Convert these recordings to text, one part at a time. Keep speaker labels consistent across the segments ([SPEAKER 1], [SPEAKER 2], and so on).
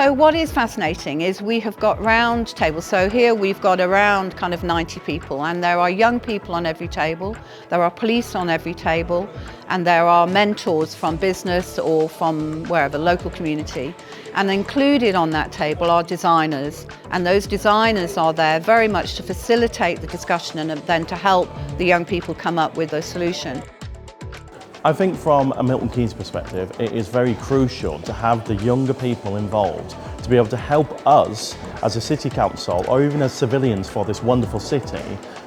[SPEAKER 1] So what is fascinating is we have got round tables. So here we've got around kind of 90 people, and there are young people on every table, there are police on every table, and there are mentors from business or from wherever, local community. And included on that table are designers, and those designers are there very much to facilitate the discussion and then to help the young people come up with a solution.
[SPEAKER 2] I think from a Milton Keynes perspective, it is very crucial to have the younger people involved to be able to help us as a city council or even as civilians for this wonderful city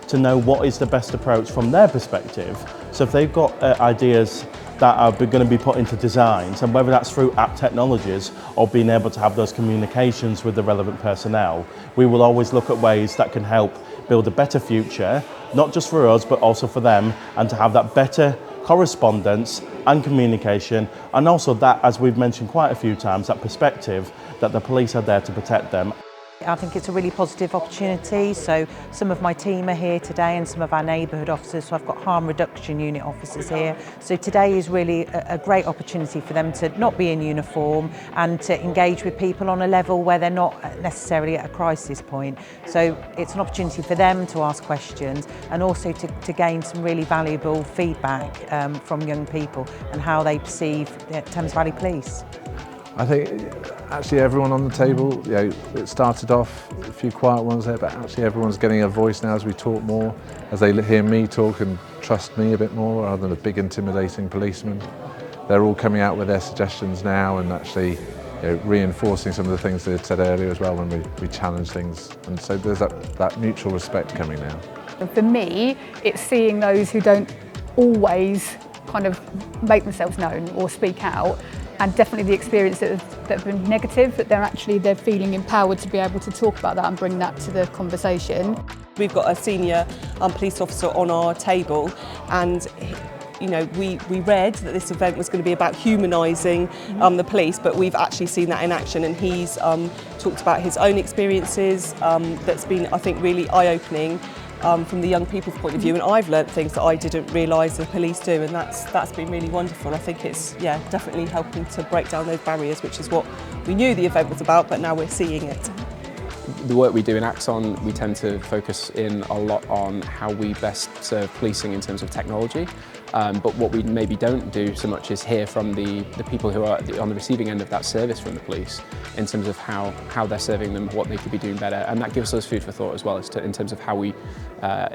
[SPEAKER 2] to know what is the best approach from their perspective. So if they've got ideas that are going to be put into designs, and whether that's through app technologies or being able to have those communications with the relevant personnel, we will always look at ways that can help build a better future, not just for us but also for them, and to have that better correspondence and communication, and also that, as we've mentioned quite a few times, that perspective that the police are there to protect them.
[SPEAKER 3] I think it's a really positive opportunity. So some of my team are here today and some of our neighbourhood officers, so I've got harm reduction unit officers here. So today is really a great opportunity for them to not be in uniform and to engage with people on a level where they're not necessarily at a crisis point. So it's an opportunity for them to ask questions and also to gain some really valuable feedback from young people and how they perceive Thames Valley Police.
[SPEAKER 4] I think actually everyone on the table, it started off a few quiet ones there, but actually everyone's getting a voice now as we talk more, as they hear me talk and trust me a bit more rather than a big intimidating policeman. They're all coming out with their suggestions now and actually reinforcing some of the things they had said earlier as well when we challenge things. And so there's that mutual respect coming now.
[SPEAKER 5] And for me, it's seeing those who don't always kind of make themselves known or speak out, and definitely the experience that have been negative, that they're feeling empowered to be able to talk about that and bring that to the conversation.
[SPEAKER 6] We've got a senior police officer on our table, and we read that this event was going to be about humanising the police, but we've actually seen that in action, and he's talked about his own experiences that's been, I think, really eye-opening from the young people's point of view, and I've learnt things that I didn't realise the police do, and that's been really wonderful. I think it's definitely helping to break down those barriers, which is what we knew the event was about, but now we're seeing it.
[SPEAKER 7] The work we do in Axon, we tend to focus in a lot on how we best serve policing in terms of technology. But what we maybe don't do so much is hear from the people who are on the receiving end of that service from the police in terms of how they're serving them, what they could be doing better. And that gives us food for thought as well in terms of how we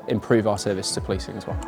[SPEAKER 7] improve our service to policing as well.